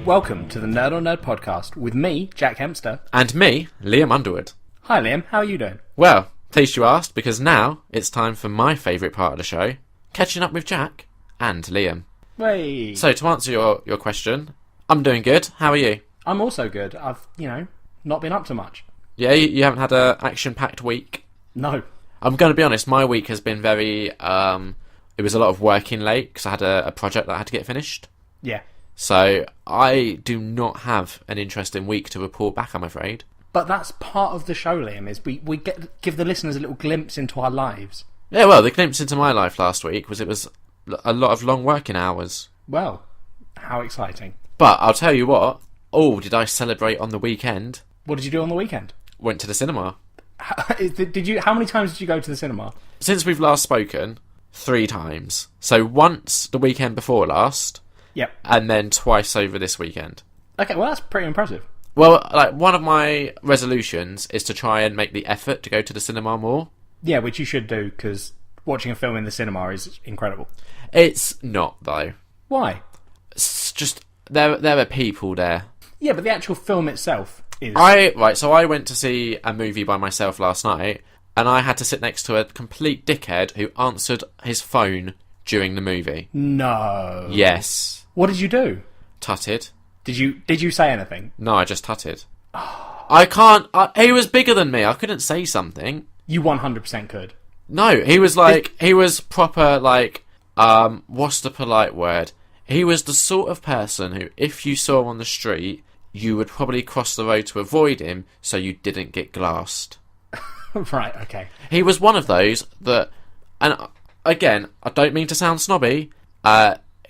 Welcome to the Nerd on Nerd podcast with me, Jack Hempster. And me, Liam Underwood. Hi Liam, how are you doing? Well, pleased you asked, because now it's time for my favourite part of the show, catching up with Jack and Liam. Hey. So, to answer your question, I'm doing good. How are you? I'm also good. I've, not been up to much. Yeah, you haven't had an action-packed week? No. I'm going to be honest, my week has been very... it was a lot of working late, because I had a project that I had to get finished. Yeah. So, I do not have an interesting week to report back, I'm afraid. But that's part of the show, Liam, is we give the listeners a little glimpse into our lives. Yeah, well, the glimpse into my life last week was it was a lot of long working hours. Well, how exciting. But I'll tell you what, did I celebrate on the weekend? What did you do on the weekend? Went to the cinema. How many times did you go to the cinema? Since we've last spoken, 3 times. So once the weekend before last... Yep. And then twice over this weekend. Okay, well, that's pretty impressive. Well, one of my resolutions is to try and make the effort to go to the cinema more. Yeah, which you should do, because watching a film in the cinema is incredible. It's not, though. Why? It's just, there are people there. Yeah, but the actual film itself is... So I went to see a movie by myself last night, and I had to sit next to a complete dickhead who answered his phone during the movie. No. Yes. What did you do? Tutted. Did you say anything? No, I just tutted. I can't... he was bigger than me. I couldn't say something. You 100% could. No, he was he was proper, what's the polite word? He was the sort of person who, if you saw him on the street, you would probably cross the road to avoid him so you didn't get glassed. Right, okay. He was one of those that... And, again, I don't mean to sound snobby...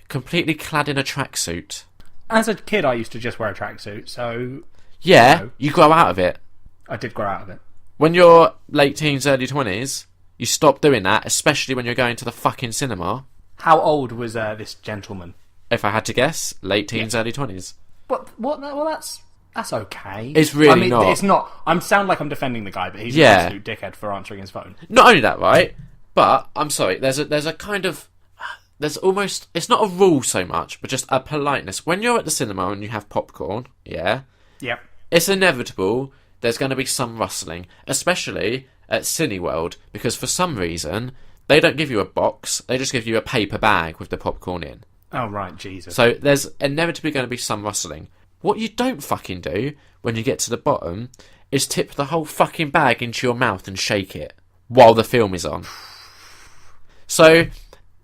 completely clad in a tracksuit. As a kid, I used to just wear a tracksuit, so... Yeah, you grow out of it. I did grow out of it. When you're late teens, early 20s, you stop doing that, especially when you're going to the fucking cinema. How old was this gentleman? If I had to guess, late teens, early 20s. What? Well, that's okay. It's really not. It's not. I sound like I'm defending the guy, but he's an absolute dickhead for answering his phone. Not only that, right? But, I'm sorry, there's a kind of... There's almost... It's not a rule so much, but just a politeness. When you're at the cinema and you have popcorn, yeah? Yep. It's inevitable there's going to be some rustling, especially at Cineworld, because for some reason, they don't give you a box, they just give you a paper bag with the popcorn in. Oh, right, Jesus. So there's inevitably going to be some rustling. What you don't fucking do, when you get to the bottom, is tip the whole fucking bag into your mouth and shake it, while the film is on. So...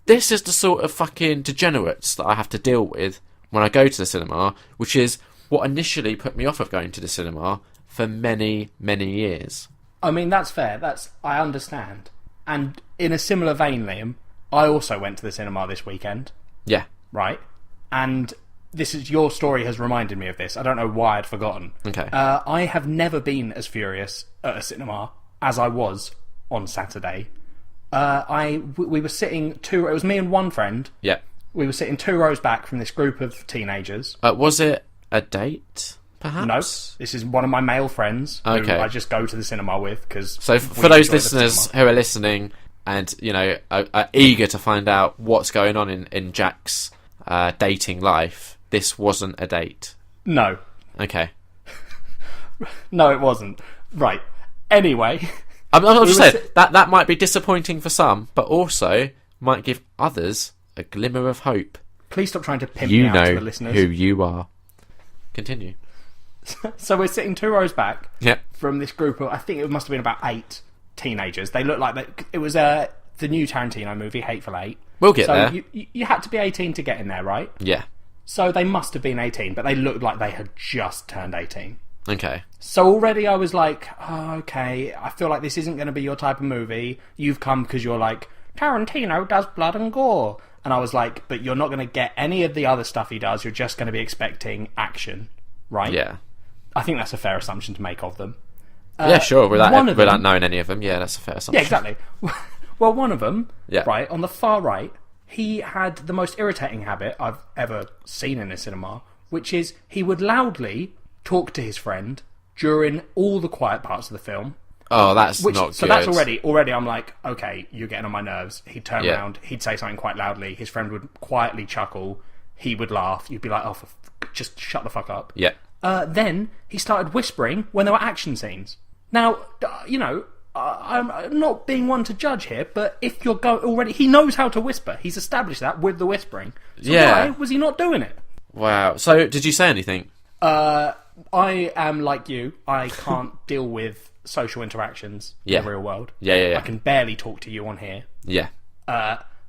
This is the sort of fucking degenerates that I have to deal with when I go to the cinema, which is what initially put me off of going to the cinema for many, many years. I mean, that's fair. I understand. And in a similar vein, Liam, I also went to the cinema this weekend. Yeah. Right? And your story has reminded me of this. I don't know why I'd forgotten. Okay. I have never been as furious at a cinema as I was on Saturday. We were sitting it was me and one friend. Yeah. We were sitting 2 rows back from this group of teenagers. Was it a date, perhaps? No, this is one of my male friends who I just go to the cinema with. So for those listeners who are listening and, are eager to find out what's going on in Jack's dating life, this wasn't a date. No. Okay. No, it wasn't. Right. Anyway... I'm just saying, that might be disappointing for some, but also might give others a glimmer of hope. Please stop trying to pimp me out to the listeners. You know who you are. Continue. So we're sitting 2 rows back from this group of, I think it must have been about 8 teenagers. They looked like it was the new Tarantino movie, Hateful Eight. We'll get there. You had to be 18 to get in there, right? Yeah. So they must have been 18, but they looked like they had just turned 18. Okay. So already I was like, oh, okay, I feel like this isn't going to be your type of movie. You've come because you're like, Tarantino does blood and gore. And I was like, but you're not going to get any of the other stuff he does. You're just going to be expecting action, right? Yeah. I think that's a fair assumption to make of them. Yeah, sure. Without knowing any of them, yeah, that's a fair assumption. Yeah, exactly. Well, one of them, yeah. Right, on the far right, he had the most irritating habit I've ever seen in a cinema, which is he would loudly talk to his friend during all the quiet parts of the film. Oh, that's not good. So that's already I'm like, okay, you're getting on my nerves. He'd turn around, he'd say something quite loudly, his friend would quietly chuckle, he would laugh. You'd be like, oh, just shut the fuck up. Yeah. Then he started whispering when there were action scenes. Now, you know, I'm not being one to judge here, but if you're already... He knows how to whisper. He's established that with the whispering. So why was he not doing it? Wow. So, did you say anything? I am like you. I can't deal with social interactions in the real world. Yeah. I can barely talk to you on here. Yeah.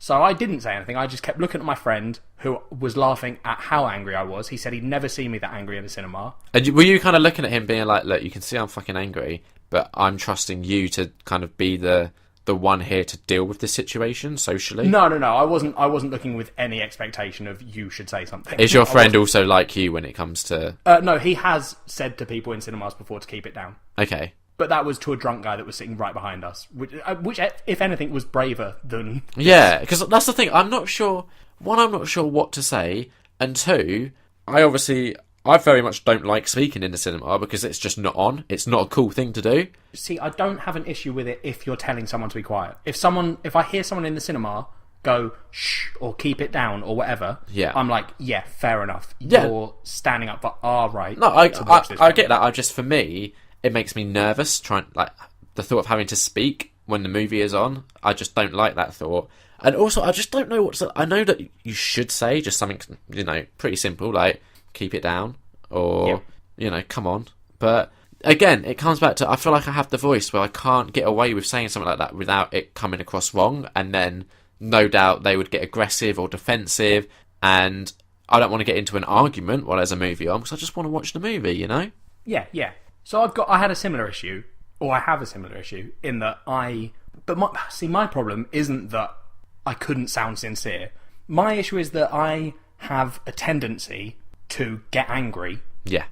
So I didn't say anything. I just kept looking at my friend who was laughing at how angry I was. He said he'd never seen me that angry in a cinema. And were you kind of looking at him being like, look, you can see I'm fucking angry, but I'm trusting you to kind of be the one here to deal with this situation socially? No. I wasn't looking with any expectation of you should say something. Is your friend also like you when it comes to... No, he has said to people in cinemas before to keep it down. Okay. But that was to a drunk guy that was sitting right behind us, which if anything, was braver than... Yeah, because that's the thing. I'm not sure... One, I'm not sure what to say, and two, I very much don't like speaking in the cinema because it's just not on. It's not a cool thing to do. See, I don't have an issue with it if you're telling someone to be quiet. If I hear someone in the cinema go, shh, or keep it down, or whatever, I'm like, yeah, fair enough. You're standing up for our right. No, I get that. For me... It makes me nervous, the thought of having to speak when the movie is on. I just don't like that thought. And also, I just don't know what to... I know that you should say just something, you know, pretty simple, like, keep it down, or, you know, come on. But, again, it comes back to, I feel like I have the voice where I can't get away with saying something like that without it coming across wrong, and then, no doubt, they would get aggressive or defensive, and I don't want to get into an argument while there's a movie on, because I just want to watch the movie, you know? Yeah. So I had a similar issue, or I have a similar issue, in that my problem isn't that I couldn't sound sincere. My issue is that I have a tendency to get angry. Yeah.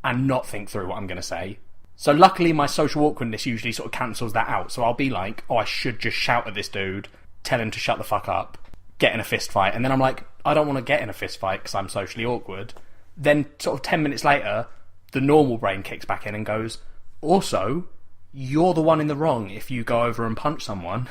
And not think through what I'm going to say. So luckily my social awkwardness usually sort of cancels that out. So I'll be like, oh, I should just shout at this dude, tell him to shut the fuck up, get in a fist fight. And then I'm like, I don't want to get in a fist fight because I'm socially awkward. Then sort of 10 minutes later... the normal brain kicks back in and goes, also, you're the one in the wrong if you go over and punch someone.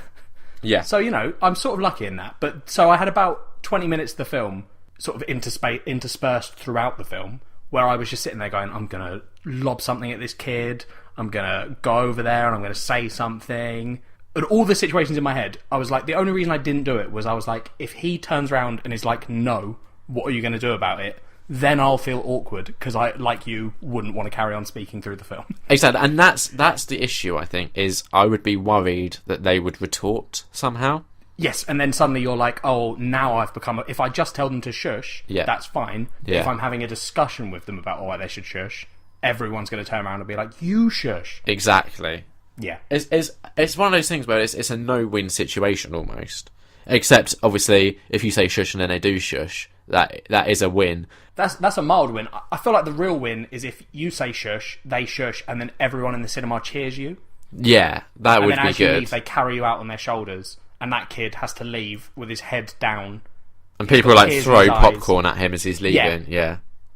Yeah. So, you know, I'm sort of lucky in that. But so I had about 20 minutes of the film sort of interspersed throughout the film where I was just sitting there going, I'm going to lob something at this kid. I'm going to go over there and I'm going to say something. And all the situations in my head, I was like, the only reason I didn't do it was I was like, if he turns around and is like, no, what are you going to do about it? Then I'll feel awkward because I, like you, wouldn't want to carry on speaking through the film. Exactly, and that's the issue, I think, is I would be worried that they would retort somehow. Yes, and then suddenly you're like, oh, now I've become... If I just tell them to shush, that's fine. Yeah. If I'm having a discussion with them about why they should shush, everyone's going to turn around and be like, you shush. Exactly. Yeah. It's one of those things where it's a no-win situation almost. Except, obviously, if you say shush and then they do shush, that is a win. That's a mild win. I feel like the real win is if you say shush, they shush, and then everyone in the cinema cheers you. Yeah, that would be good. And then as you leave, they carry you out on their shoulders, and that kid has to leave with his head down. And people throw popcorn at him as he's leaving.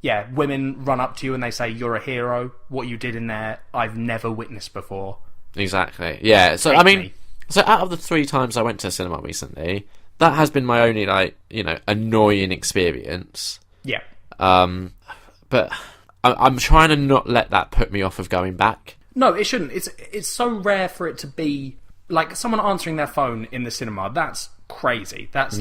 Yeah, women run up to you and they say, you're a hero. What you did in there, I've never witnessed before. Exactly. Yeah, so I mean... So out of the 3 times I went to cinema recently, that has been my only, annoying experience. Yeah. But I'm trying to not let that put me off of going back. No, it shouldn't. It's so rare for it to be... Like, someone answering their phone in the cinema, that's crazy. That's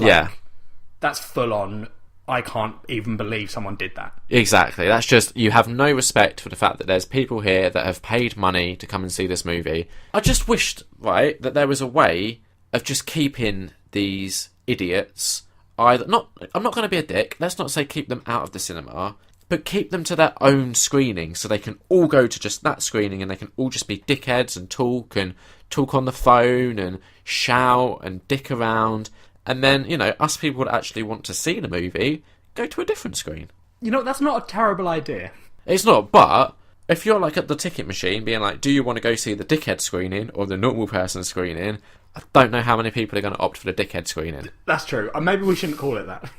that's full on... I can't even believe someone did that. Exactly. That's just, you have no respect for the fact that there's people here that have paid money to come and see this movie. I just wished, that there was a way of just keeping these idiots I'm not going to be a dick. Let's not say keep them out of the cinema, but keep them to their own screening so they can all go to just that screening and they can all just be dickheads and talk on the phone and shout and dick around. And then, us people that actually want to see the movie, go to a different screen. That's not a terrible idea. It's not, but if you're at the ticket machine being like, do you want to go see the dickhead screening or the normal person screening? I don't know how many people are going to opt for the dickhead screening. That's true. Maybe we shouldn't call it that.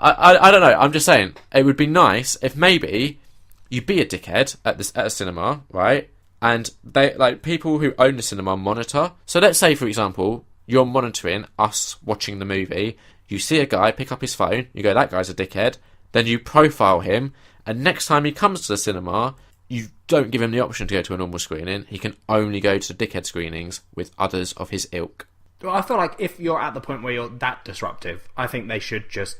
I don't know. I'm just saying, it would be nice if maybe you be a dickhead at a cinema, right? And they people who own the cinema monitor. So let's say, for example, you're monitoring us watching the movie. You see a guy pick up his phone, you go, that guy's a dickhead. Then you profile him, and next time he comes to the cinema, you don't give him the option to go to a normal screening. He can only go to dickhead screenings with others of his ilk. Well, I feel like if you're at the point where you're that disruptive, I think they should just...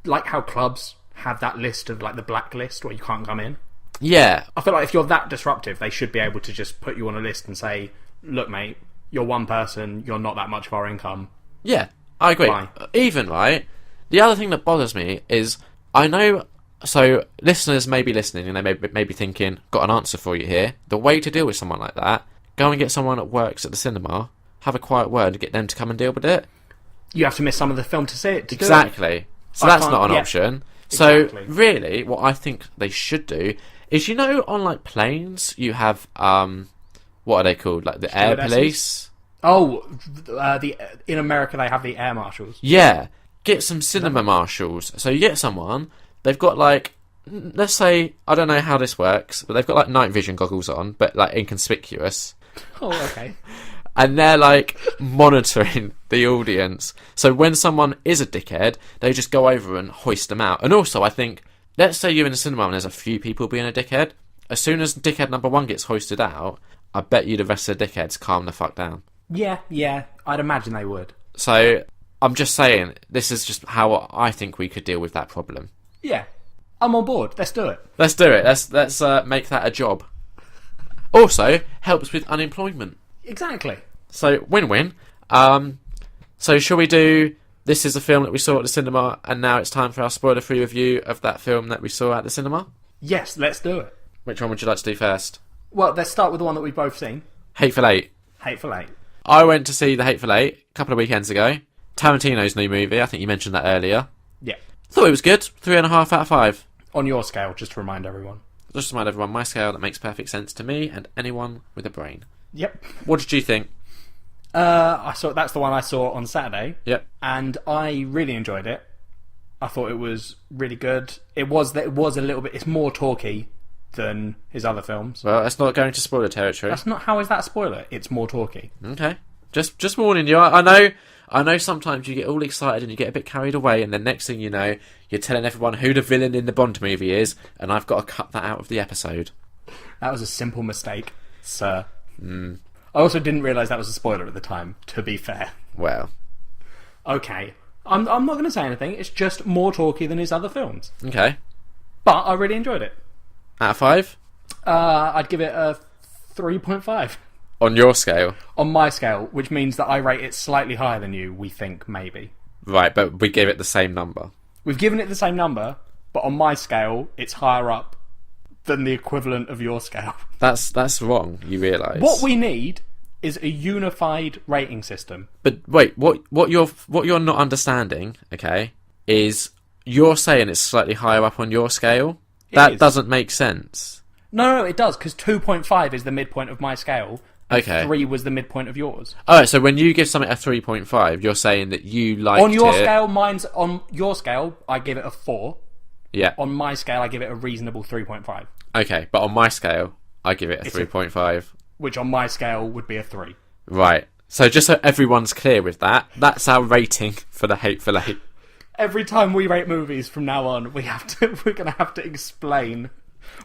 Like how clubs have that list of, like, the blacklist where you can't come in. Yeah. I feel like if you're that disruptive, they should be able to just put you on a list and say, look, mate, you're one person, you're not that much of our income. Yeah, I agree. Bye. Even, right, the other thing that bothers me is, I know, so listeners may be listening and they may be thinking, got an answer for you here. The way to deal with someone like that, go and get someone that works at the cinema, have a quiet word, and get them to come and deal with it. You have to miss some of the film to see it. Exactly. So that's not an option. Exactly. So, really, what I think they should do is, you know, on, like, planes, you have, what are they called? Like, the air police? Oh, in America they have the air marshals. Yeah. Get some cinema marshals. So you get someone, they've got, like, let's say, I don't know how this works, but they've got, like, night vision goggles on, but, like, inconspicuous. Oh, okay. And they're, like, monitoring the audience. So when someone is a dickhead, they just go over and hoist them out. And also, I think, let's say you're in a cinema and there's a few people being a dickhead. As soon as dickhead number one gets hoisted out, I bet you the rest of the dickheads calm the fuck down. Yeah, I'd imagine they would. So, I'm just saying, this is just how I think we could deal with that problem. Yeah. I'm on board. Let's do it. Let's do it. Let's make that a job. Also, helps with unemployment. Exactly. So, win-win. So, shall we do... This is a film that we saw at the cinema, and now it's time for our spoiler-free review of that film that we saw at the cinema? Yes, let's do it. Which one would you like to do first? Well, let's start with the one that we've both seen. Hateful Eight. Hateful Eight. I went to see The Hateful Eight a couple of weekends ago. Tarantino's new movie. I think you mentioned that earlier. Yeah. Thought it was good. 3.5 out of 5. On your scale, just to remind everyone. Just to remind everyone, my scale that makes perfect sense to me and anyone with a brain. Yep. What did you think? That's the one I saw on Saturday. Yep. And I really enjoyed it. I thought it was really good. It was a little bit... It's more talky than his other films. Well, that's not going to spoiler territory. That's not... How is that a spoiler? It's more talky. Okay. Just warning you. I know sometimes you get all excited and you get a bit carried away, and then next thing you know, you're telling everyone who the villain in the Bond movie is, and I've got to cut that out of the episode. That was a simple mistake, sir. I also didn't realise that was a spoiler at the time, to be fair. Well. Okay. I'm not going to say anything. It's just more talky than his other films. Okay. But I really enjoyed it. Out of 5? I'd give it a 3.5. On your scale? On my scale, which means that I rate it slightly higher than you, we think, maybe. Right, but we gave it the same number. We've given it the same number, but on my scale, it's higher up than the equivalent of your scale. That's wrong, you realise. What we need is a unified rating system. But wait, what you're not understanding, okay, is you're saying it's slightly higher up on your scale. That doesn't make sense. No, it does, because 2.5 is the midpoint of my scale. Okay. 3 was the midpoint of yours. Alright, so when you give something a 3.5, you're saying that you liked it... On your scale, on your scale, I give it a 4. Yeah. On my scale, I give it a reasonable 3.5. Okay, but on my scale, I give it a 3.5. Which on my scale would be a 3. Right. So just so everyone's clear with that, that's our rating for The Hateful Eight. Every time we rate movies from now on, we're going to have to explain...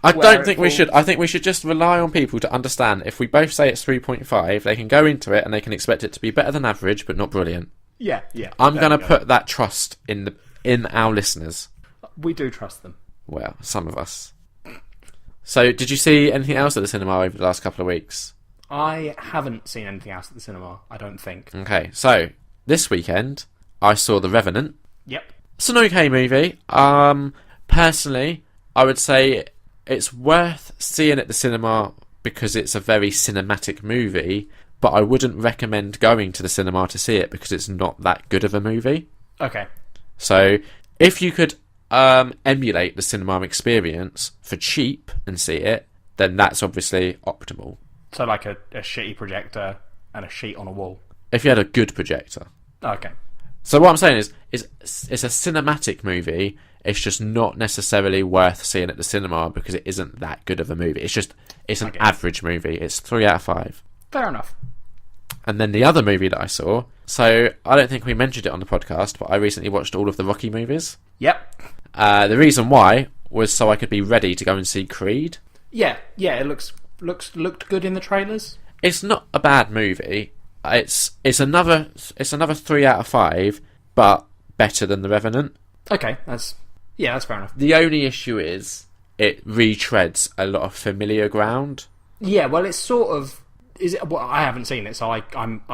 I don't think we should. I think we should just rely on people to understand if we both say it's 3.5, they can go into it and they can expect it to be better than average, but not brilliant. Yeah. I'm going to put that trust in our listeners. We do trust them. Well, some of us. So, did you see anything else at the cinema over the last couple of weeks? I haven't seen anything else at the cinema, I don't think. Okay, so, this weekend, I saw The Revenant. Yep. It's an okay movie. Personally, I would say it's worth seeing at the cinema because it's a very cinematic movie, but I wouldn't recommend going to the cinema to see it because it's not that good of a movie. Okay. So, if you could emulate the cinema experience for cheap and see it, then that's obviously optimal. So like a shitty projector and a sheet on a wall. If you had a good projector. Okay. So what I'm saying is it's a cinematic movie. It's just not necessarily worth seeing at the cinema because it isn't that good of a movie. It's an average movie. It's 3 out of 5. Fair enough. And then the other movie that I saw, so I don't think we mentioned it on the podcast, but I recently watched all of the Rocky movies. Yep. The reason why was so I could be ready to go and see Creed. Yeah, it looked good in the trailers. It's not a bad movie. It's another 3 out of 5, but better than The Revenant. Okay, that's fair enough. The only issue is it retreads a lot of familiar ground. Yeah, well, it's sort of... Well, I haven't seen it, so I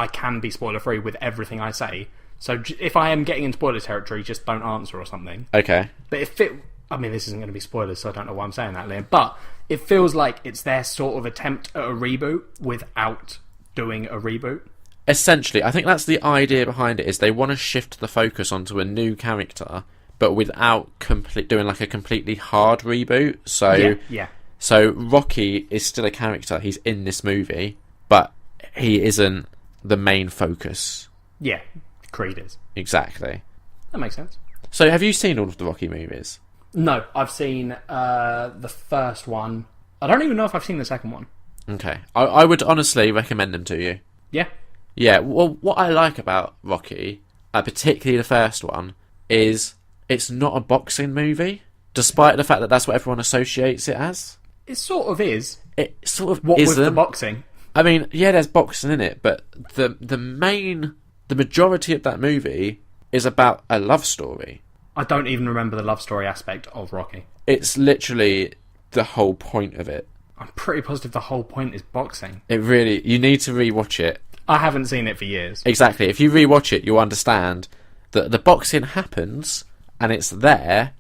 can be spoiler-free with everything I say. So if I am getting in spoiler territory, just don't answer or something. Okay. But if it... I mean, this isn't going to be spoilers, so I don't know why I'm saying that, Liam. But it feels like it's their sort of attempt at a reboot without doing a reboot. Essentially, I think that's the idea behind it, is they want to shift the focus onto a new character, but without doing like a completely hard reboot. So, yeah. So Rocky is still a character. He's in this movie, but he isn't the main focus. Yeah, Creed is. Exactly. That makes sense. So have you seen all of the Rocky movies? No, I've seen the first one. I don't even know if I've seen the second one. Okay. I would honestly recommend them to you. Yeah? Yeah, well, what I like about Rocky, particularly the first one, is it's not a boxing movie, despite the fact that that's what everyone associates it as. It sort of is. It sort of what isn't. With the boxing? I mean, yeah, there's boxing in it, but the majority of that movie is about a love story. I don't even remember the love story aspect of Rocky. It's literally the whole point of it. I'm pretty positive the whole point is boxing. You need to rewatch it. I haven't seen it for years. Exactly. If you rewatch it, you'll understand that the boxing happens, and it's there,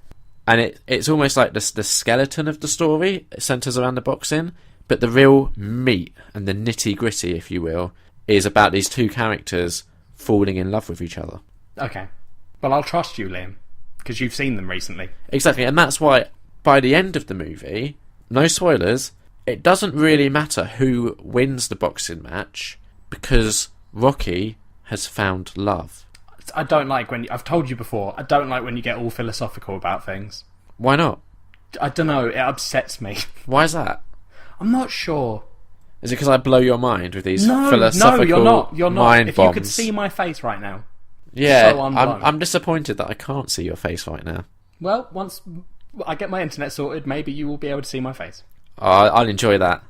and it's almost like the skeleton of the story. It centres around the boxing, but the real meat and the nitty-gritty, if you will, is about these two characters falling in love with each other. Okay. Well, I'll trust you, Liam, because you've seen them recently. Exactly, and that's why by the end of the movie, no spoilers, it doesn't really matter who wins the boxing match, because Rocky has found love. I don't like when... I've told you before, I don't like when you get all philosophical about things. Why not? I don't know, it upsets me. Why is that? I'm not sure. Is it because I blow your mind with these philosophical you're not. mind if bombs? You could see my face right now. Yeah, so I'm disappointed that I can't see your face right now. Well, once I get my internet sorted, maybe you will be able to see my face. I'll enjoy that.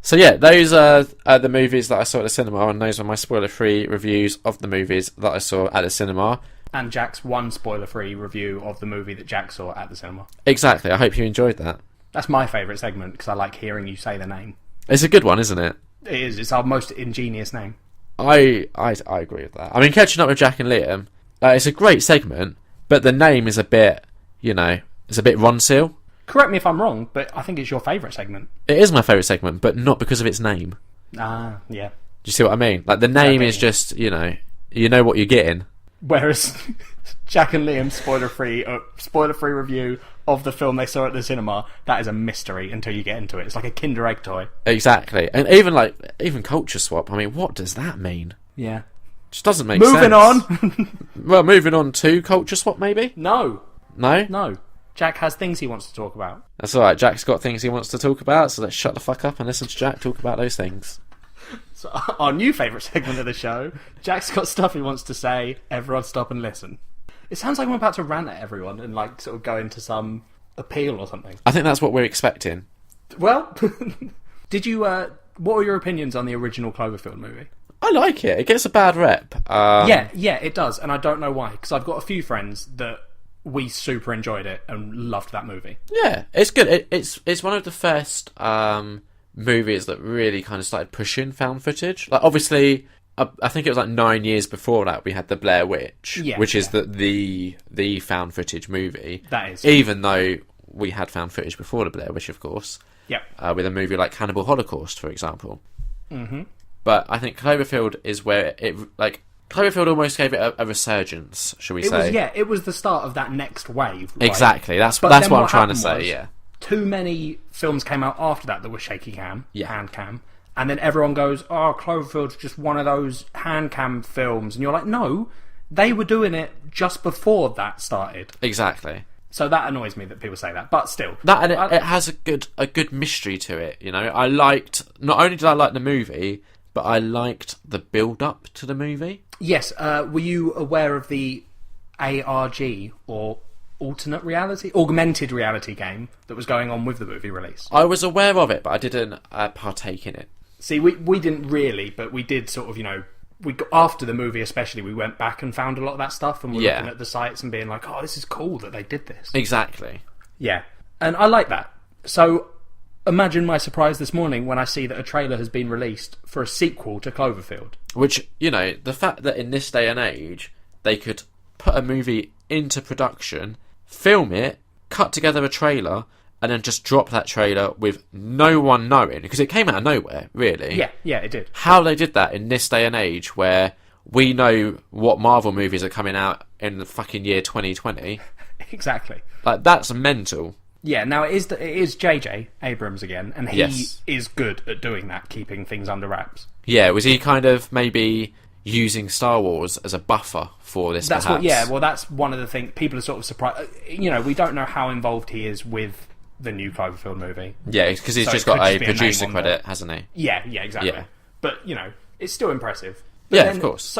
So yeah, those are the movies that I saw at the cinema, and those are my spoiler-free reviews of the movies that I saw at the cinema. And Jack's one spoiler-free review of the movie that Jack saw at the cinema. Exactly, I hope you enjoyed that. That's my favourite segment, because I like hearing you say the name. It's a good one, isn't it? It is, it's our most ingenious name. I agree with that. I mean, catching up with Jack and Liam, it's a great segment, but the name is a bit, it's a bit Ronseal. Correct me if I'm wrong, but I think it's your favourite segment. It is my favourite segment, but not because of its name. Yeah. Do you see what I mean? Like, the name is just, you know what you're getting. Whereas Jack and Liam's spoiler-free review of the film they saw at the cinema, that is a mystery until you get into it. It's like a Kinder Egg toy. Exactly. And even culture swap, I mean, what does that mean? Yeah. Just doesn't make sense. Moving on! Well, moving on to culture swap, maybe? No. No? No. Jack has things he wants to talk about. That's alright, Jack's got things he wants to talk about, so let's shut the fuck up and listen to Jack talk about those things. So, our new favourite segment of the show, Jack's got stuff he wants to say, everyone stop and listen. It sounds like I'm about to rant at everyone and sort of go into some appeal or something. I think that's what we're expecting. Well, did you, what were your opinions on the original Cloverfield movie? I like it. It gets a bad rep. Yeah, it does, and I don't know why, because I've got a few friends that we super enjoyed it and loved that movie. Yeah, it's good. It's one of the first movies that really kind of started pushing found footage. Like, obviously, I think it was like 9 years before that we had the Blair Witch, which is the found footage movie. That is. Even though we had found footage before the Blair Witch, of course. Yeah. With a movie like Cannibal Holocaust, for example. Mm-hmm. But I think Cloverfield is where Cloverfield almost gave it a resurgence, shall we say? It was the start of that next wave. Right? Exactly. That's what I'm trying to say. Yeah. Too many films came out after that were shaky cam, hand cam, and then everyone goes, "Oh, Cloverfield's just one of those hand cam films," and you're like, "No, they were doing it just before that started." Exactly. So that annoys me that people say that, but still, it has a good mystery to it. Not only did I like the movie, but I liked the build-up to the movie. Yes, were you aware of the ARG, or augmented reality game that was going on with the movie release? I was aware of it, but I didn't partake in it. See, we didn't really, but we did sort of, after the movie especially, we went back and found a lot of that stuff, and we're looking at the sites and being like, oh, this is cool that they did this. Exactly. Yeah, and I like that. So, imagine my surprise this morning when I see that a trailer has been released for a sequel to Cloverfield. Which, the fact that in this day and age, they could put a movie into production, film it, cut together a trailer, and then just drop that trailer with no one knowing, because it came out of nowhere, really. Yeah, it did. How they did that in this day and age, where we know what Marvel movies are coming out in the fucking year 2020. Exactly. Like, that's mental. Yeah, now it is J.J. Abrams again, and he is good at doing that, keeping things under wraps. Yeah, was he kind of maybe using Star Wars as a buffer for this, that's perhaps? That's one of the things people are sort of surprised. We don't know how involved he is with the new Cloverfield movie. Yeah, because he's just got a producer credit, hasn't he? Yeah, exactly. Yeah. But, it's still impressive. But yeah, of course.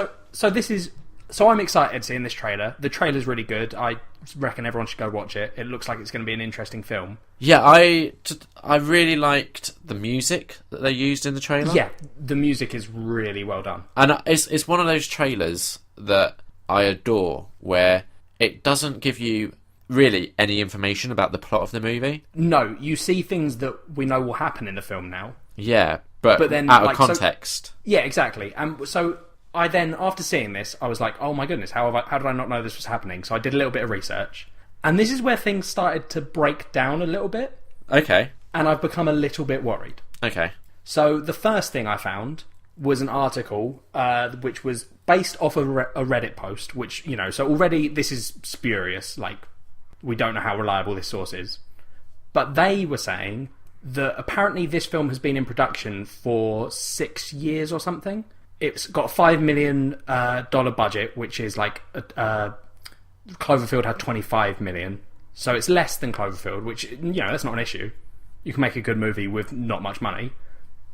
So I'm excited seeing this trailer. The trailer's really good. I reckon everyone should go watch it. It looks like it's going to be an interesting film. Yeah, I really liked the music that they used in the trailer. Yeah, the music is really well done. And it's one of those trailers that I adore, where it doesn't give you really any information about the plot of the movie. No, you see things that we know will happen in the film now. Yeah, but then out of context. Yeah, exactly. So I then, after seeing this, I was like, oh my goodness, how did I not know this was happening? So I did a little bit of research. And this is where things started to break down a little bit. Okay. And I've become a little bit worried. Okay. So the first thing I found was an article which was based off of a Reddit post, which, so already this is spurious, like, we don't know how reliable this source is. But they were saying that apparently this film has been in production for 6 years or something. It's got a $5 million budget, which is like Cloverfield had $25 million. So it's less than Cloverfield, which, that's not an issue. You can make a good movie with not much money.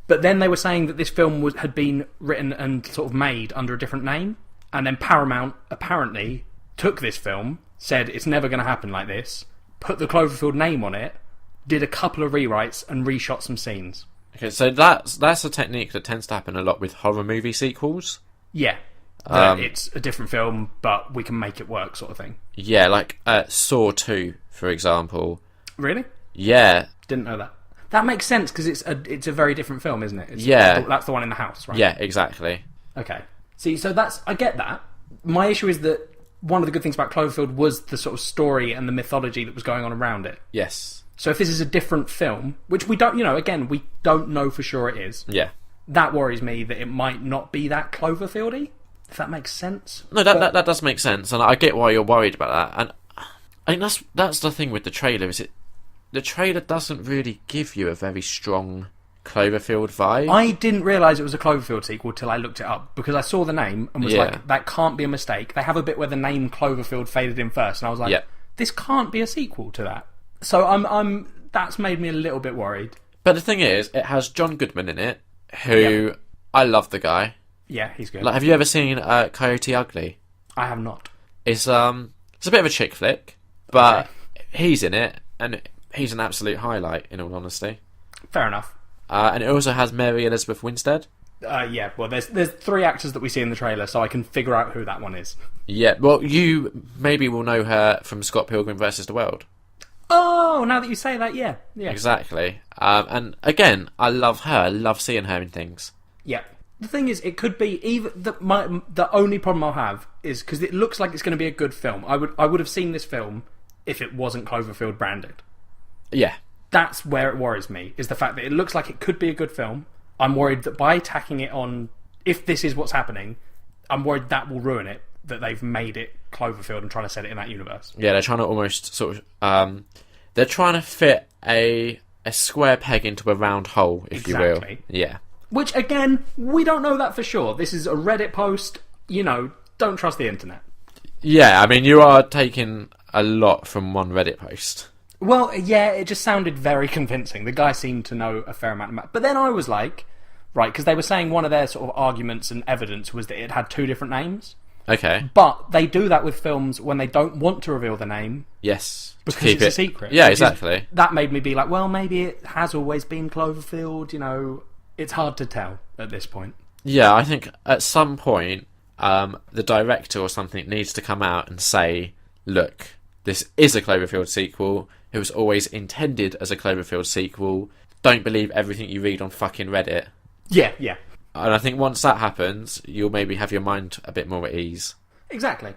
But then they were saying that this film had been written and sort of made under a different name. And then Paramount apparently took this film, said it's never going to happen like this, put the Cloverfield name on it, did a couple of rewrites and reshot some scenes. Okay, so that's a technique that tends to happen a lot with horror movie sequels. Yeah. It's a different film, but we can make it work, sort of thing. Yeah, like Saw 2, for example. Really? Yeah. Didn't know that. That makes sense, because it's a very different film, isn't it? That's the one in the house, right? Yeah, exactly. Okay. See, so I get that. My issue is that one of the good things about Cloverfield was the sort of story and the mythology that was going on around it. Yes. So if this is a different film, which we don't, again, we don't know for sure it is. Yeah. That worries me that it might not be that Cloverfield-y, if that makes sense. No, that does make sense, and I get why you're worried about that. And I think that's the thing with the trailer, is the trailer doesn't really give you a very strong Cloverfield vibe. I didn't realise it was a Cloverfield sequel till I looked it up, because I saw the name and was like, that can't be a mistake. They have a bit where the name Cloverfield faded in first, and I was like, this can't be a sequel to that. So that's made me a little bit worried. But the thing is, it has John Goodman in it, who I love the guy. Yeah, he's good. Like, have you ever seen Coyote Ugly? I have not. It's a bit of a chick flick, but he's in it, and he's an absolute highlight, in all honesty. Fair enough. And it also has Mary Elizabeth Winstead. Yeah, well, there's 3 actors that we see in the trailer, so I can figure out who that one is. Yeah, well, you maybe will know her from Scott Pilgrim vs. the World. Oh, now that you say that, yeah. Exactly. And again, I love her. I love seeing her in things. Yeah. The thing is, it could be even the only problem I'll have is because it looks like it's going to be a good film. I would have seen this film if it wasn't Cloverfield branded. Yeah. That's where it worries me, is the fact that it looks like it could be a good film. I'm worried that by tacking it on, if this is what's happening, I'm worried that will ruin it, that they've made it Cloverfield and trying to set it in that universe. Yeah, they're trying to almost sort of they're trying to fit a square peg into a round hole, if you will. Yeah. Which, again, we don't know that for sure. This is a Reddit post. Don't trust the internet. Yeah, I mean, you are taking a lot from one Reddit post. Well, yeah, it just sounded very convincing. The guy seemed to know a fair amount. But then I was like, right? Because they were saying one of their sort of arguments and evidence was that it had 2 different names. Okay. But they do that with films when they don't want to reveal the name. Yes. Because it's a secret. Yeah, exactly. That made me be like, well, maybe it has always been Cloverfield, you know. It's hard to tell at this point. Yeah, I think at some point, the director or something needs to come out and say, look, this is a Cloverfield sequel. It was always intended as a Cloverfield sequel. Don't believe everything you read on fucking Reddit. Yeah, yeah. And I think once that happens, you'll maybe have your mind a bit more at ease. Exactly.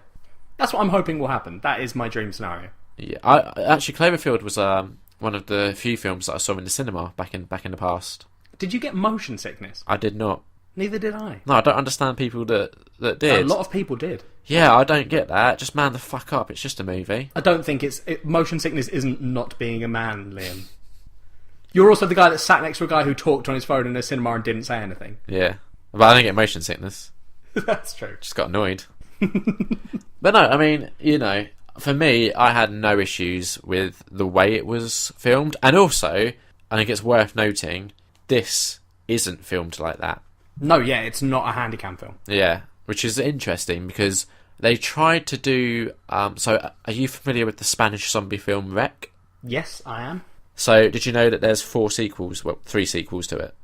That's what I'm hoping will happen. That is my dream scenario. Yeah, actually, Cloverfield was one of the few films that I saw in the cinema back in the past. Did you get motion sickness? I did not. Neither did I. No, I don't understand people that did. A lot of people did. Yeah, I don't get that. Just man the fuck up. It's just a movie. I don't think motion sickness isn't not being a man, Liam. You're also the guy that sat next to a guy who talked on his phone in a cinema and didn't say anything. Yeah. But I didn't get motion sickness. That's true. Just got annoyed. But no, I mean, you know, for me, I had no issues with the way it was filmed. And also, I think it's worth noting, this isn't filmed like that. No, yeah, it's not a handycam film. Yeah, which is interesting because they tried to do... so, are you familiar with the Spanish zombie film Wreck? Yes, I am. So, did you know that there's 4 sequels, well, 3 sequels to it?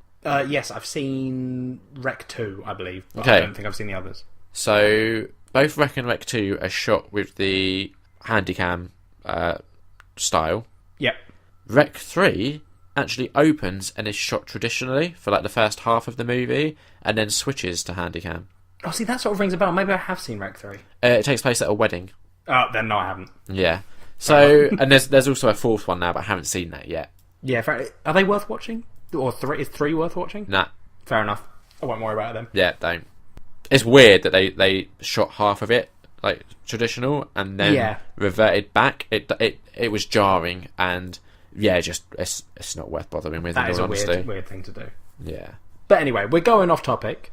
Yes, I've seen Wreck 2, I believe, but okay. I don't think I've seen the others. So, both Wreck and Wreck 2 are shot with the Handycam style. Yep. Wreck 3 actually opens and is shot traditionally for like the first half of the movie and then switches to Handycam. Oh, see, that sort of rings a bell. Maybe I have seen Wreck 3. It takes place at a wedding. Oh, then no, I haven't. Yeah. So, and there's also a 4th one now, but I haven't seen that yet. Yeah, are they worth watching? Or is 3 worth watching? Nah. Fair enough. I won't worry about it then. Yeah, don't. It's weird that they shot half of it like traditional and then reverted back. It was jarring and yeah, just it's not worth bothering with. That is a weird thing to do. Yeah. But anyway, we're going off topic.